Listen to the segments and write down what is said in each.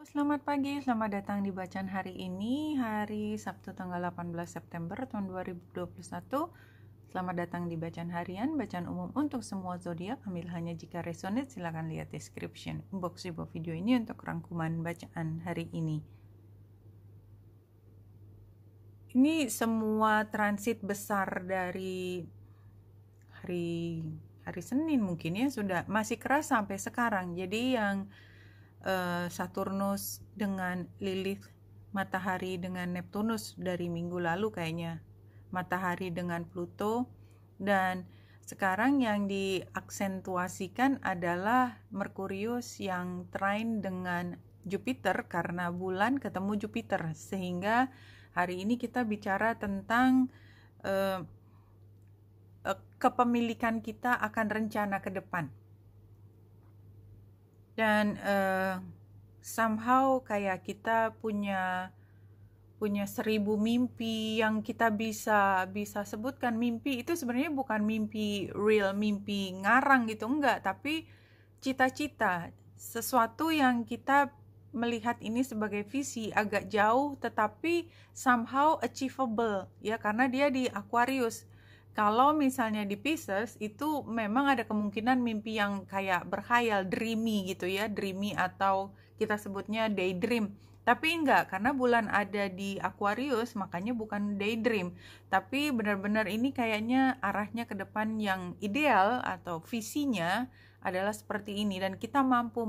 Selamat pagi, selamat datang di bacaan hari ini, hari Sabtu tanggal 18 September tahun 2021. Selamat datang di bacaan harian, bacaan umum untuk semua zodiak. Ambil hanya jika resonate, silakan lihat description box di bawah video ini untuk rangkuman bacaan hari ini. Ini semua transit besar dari hari Senin mungkin ya, sudah masih keras sampai sekarang. Jadi yang Saturnus dengan Lilith, Matahari dengan Neptunus dari minggu lalu kayaknya, Matahari dengan Pluto, dan sekarang yang diaksentuasikan adalah Merkurius yang trine dengan Jupiter karena bulan ketemu Jupiter, sehingga hari ini kita bicara tentang kepemilikan kita akan rencana ke depan. Dan somehow kayak kita punya 1000 mimpi yang kita bisa sebutkan. Mimpi itu sebenarnya bukan mimpi real, mimpi ngarang gitu, enggak, tapi cita-cita, sesuatu yang kita melihat ini sebagai visi agak jauh tetapi somehow achievable ya, karena dia di Aquarius. Kalau misalnya di Pisces itu memang ada kemungkinan mimpi yang kayak berkhayal, dreamy gitu ya, dreamy atau kita sebutnya daydream. Tapi enggak, karena bulan ada di Aquarius, makanya bukan daydream. Tapi benar-benar ini kayaknya arahnya ke depan yang ideal atau visinya adalah seperti ini. Dan kita mampu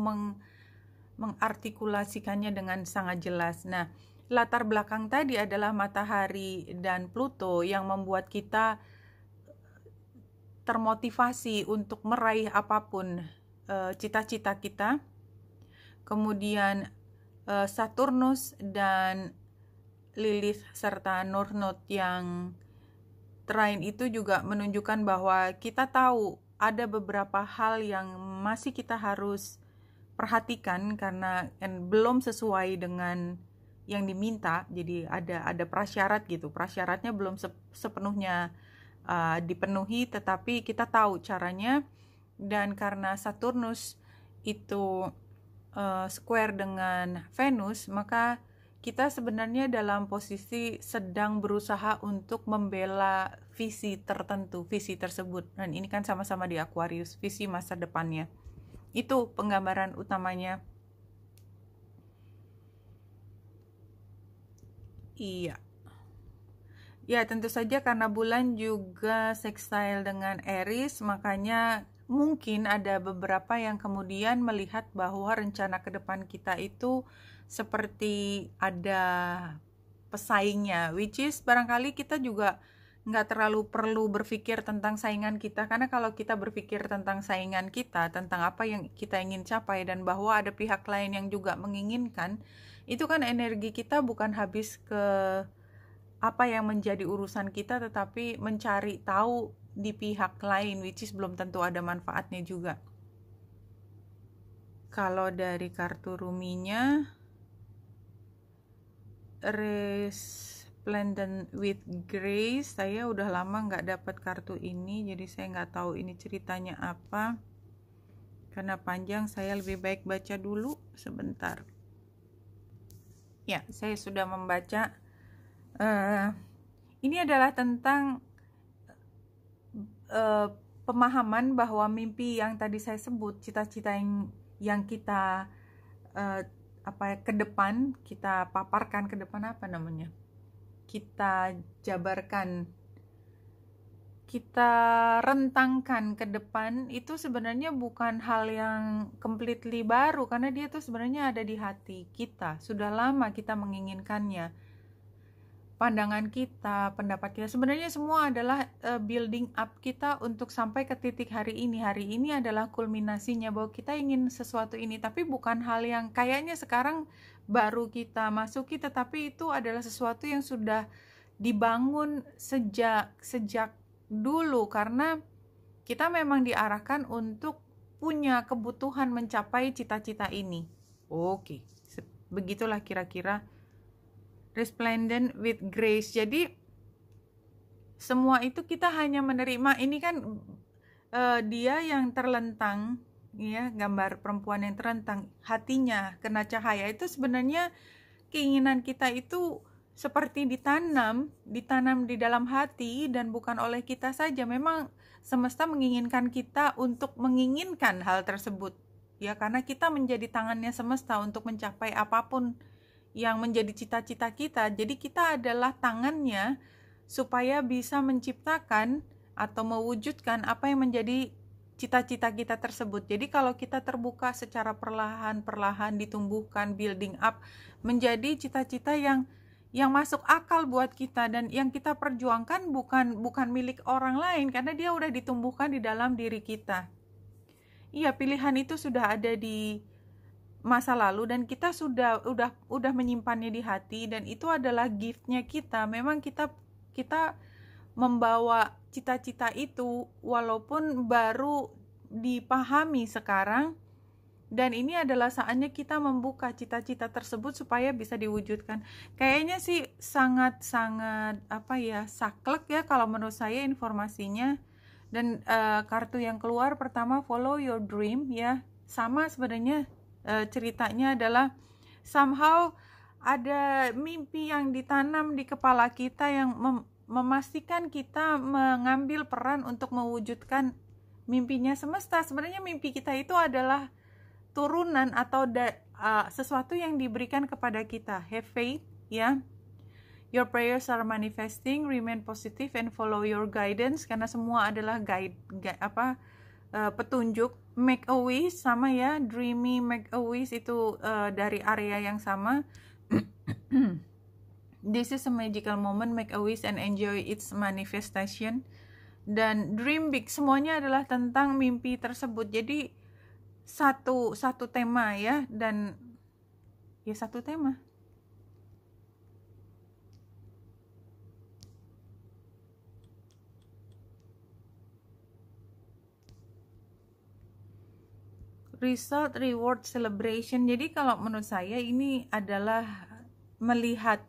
mengartikulasikannya dengan sangat jelas. Nah, latar belakang tadi adalah Matahari dan Pluto yang membuat kita termotivasi untuk meraih apapun cita-cita kita. Kemudian Saturnus dan Lilith serta Nornod yang trine itu juga menunjukkan bahwa kita tahu ada beberapa hal yang masih kita harus perhatikan karena belum sesuai dengan yang diminta. Jadi ada prasyarat gitu, prasyaratnya belum sepenuhnya dipenuhi, tetapi kita tahu caranya. Dan karena Saturnus itu square dengan Venus, maka kita sebenarnya dalam posisi sedang berusaha untuk membela visi tertentu, visi tersebut. Dan ini kan sama-sama di Aquarius, visi masa depannya. Itu penggambaran utamanya. Iya. Ya, tentu saja karena bulan juga sextile dengan Aries, makanya mungkin ada beberapa yang kemudian melihat bahwa rencana ke depan kita itu seperti ada pesaingnya, which is barangkali kita juga nggak terlalu perlu berpikir tentang saingan kita, karena kalau kita berpikir tentang saingan kita, tentang apa yang kita ingin capai dan bahwa ada pihak lain yang juga menginginkan, itu kan energi kita bukan habis ke apa yang menjadi urusan kita, tetapi mencari tahu di pihak lain, which is belum tentu ada manfaatnya juga. Kalau dari kartu ruminya, Resplendent with Grace, saya udah lama nggak dapat kartu ini, jadi saya nggak tahu ini ceritanya apa. Karena panjang, saya lebih baik baca dulu sebentar. Ya, saya sudah membaca. Ini adalah tentang pemahaman bahwa mimpi yang tadi saya sebut, cita-cita yang kita ke depan, kita paparkan ke depan, kita jabarkan, kita rentangkan ke depan, itu sebenarnya bukan hal yang completely baru, karena dia tuh sebenarnya ada di hati kita, sudah lama kita menginginkannya. Pandangan kita, pendapat kita, sebenarnya semua adalah building up kita untuk sampai ke titik hari ini. Hari ini adalah kulminasinya bahwa kita ingin sesuatu ini, tapi bukan hal yang kayaknya sekarang baru kita masuki, tetapi itu adalah sesuatu yang sudah dibangun sejak dulu, karena kita memang diarahkan untuk punya kebutuhan mencapai cita-cita ini. Oke, begitulah kira-kira Resplendent with Grace. Jadi semua itu kita hanya menerima. Ini kan dia yang terlentang ya, gambar perempuan yang terentang, hatinya kena cahaya. Itu sebenarnya keinginan kita itu seperti ditanam di dalam hati, dan bukan oleh kita saja. Memang semesta menginginkan kita untuk menginginkan hal tersebut, ya, karena kita menjadi tangannya semesta untuk mencapai apapun yang menjadi cita-cita kita. Jadi kita adalah tangannya supaya bisa menciptakan atau mewujudkan apa yang menjadi cita-cita kita tersebut. Jadi kalau kita terbuka secara perlahan-perlahan ditumbuhkan, building up menjadi cita-cita yang masuk akal buat kita, dan yang kita perjuangkan bukan milik orang lain, karena dia udah ditumbuhkan di dalam diri kita. Iya, pilihan itu sudah ada di masa lalu dan kita udah menyimpannya di hati, dan itu adalah giftnya kita. Memang kita membawa cita-cita itu walaupun baru dipahami sekarang, dan ini adalah saatnya kita membuka cita-cita tersebut supaya bisa diwujudkan. Kayaknya sih sangat-sangat saklek ya kalau menurut saya informasinya. Dan kartu yang keluar pertama, follow your dream, ya. Sama sebenarnya ceritanya adalah somehow ada mimpi yang ditanam di kepala kita yang memastikan kita mengambil peran untuk mewujudkan mimpinya semesta. Sebenarnya mimpi kita itu adalah turunan atau sesuatu yang diberikan kepada kita. Have faith, ya. Your prayers are manifesting, remain positive and follow your guidance, karena semua adalah petunjuk. Make a wish, sama ya, dreamy, make a wish itu dari area yang sama. This is a magical moment, make a wish and enjoy its manifestation. Dan dream big, semuanya adalah tentang mimpi tersebut. Jadi satu tema, ya, dan ya satu tema. Result, reward, celebration. Jadi kalau menurut saya ini adalah melihat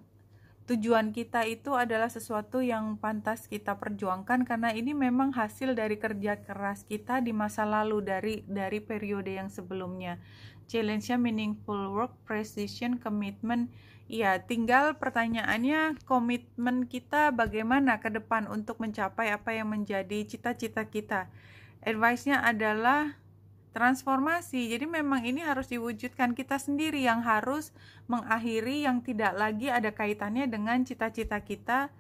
tujuan kita itu adalah sesuatu yang pantas kita perjuangkan, karena ini memang hasil dari kerja keras kita di masa lalu, dari periode yang sebelumnya. Challenge-nya meaningful work, precision, commitment. Ya, tinggal pertanyaannya komitmen kita bagaimana ke depan untuk mencapai apa yang menjadi cita-cita kita. Advice-nya adalah transformasi. Jadi memang ini harus diwujudkan, kita sendiri yang harus mengakhiri yang tidak lagi ada kaitannya dengan cita-cita kita,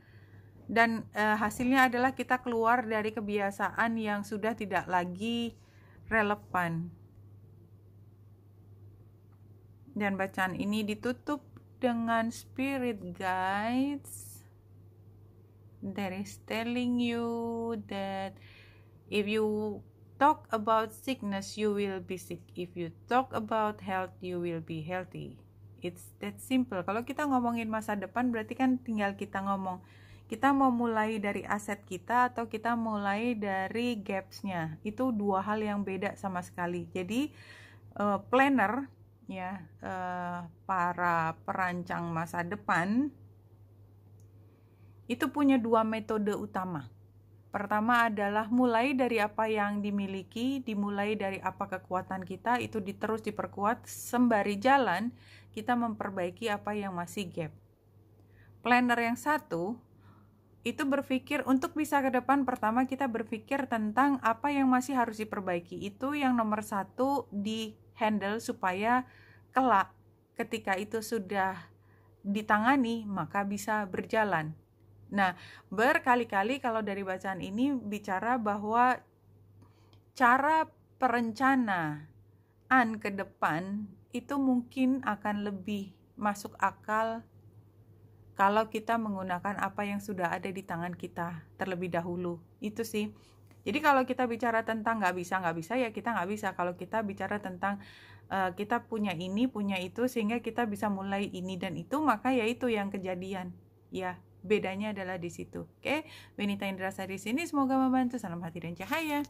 dan hasilnya adalah kita keluar dari kebiasaan yang sudah tidak lagi relevan. Dan bacaan ini ditutup dengan spirit guides that is telling you that if you talk about sickness, you will be sick. If you talk about health, you will be healthy. It's that simple. Kalau kita ngomongin masa depan, berarti kan tinggal kita ngomong, kita mau mulai dari aset kita atau kita mulai dari gaps-nya. Itu dua hal yang beda sama sekali. Jadi planner, ya, para perancang masa depan itu punya dua metode utama. Pertama adalah mulai dari apa yang dimiliki, dimulai dari apa kekuatan kita, itu terus diperkuat, sembari jalan kita memperbaiki apa yang masih gap. Planner yang satu, itu berpikir untuk bisa ke depan, pertama kita berpikir tentang apa yang masih harus diperbaiki. Itu yang nomor satu di handle supaya kelak ketika itu sudah ditangani, maka bisa berjalan. Nah, berkali-kali kalau dari bacaan ini bicara bahwa cara perencanaan ke depan itu mungkin akan lebih masuk akal kalau kita menggunakan apa yang sudah ada di tangan kita terlebih dahulu. Itu sih. Jadi kalau kita bicara tentang nggak bisa ya kita nggak bisa. Kalau kita bicara tentang kita punya ini, punya itu, sehingga kita bisa mulai ini dan itu, maka ya itu yang kejadian. Ya. Bedanya adalah di situ. Oke, Benita Indrasari di sini, semoga membantu. Salam hati dan cahaya.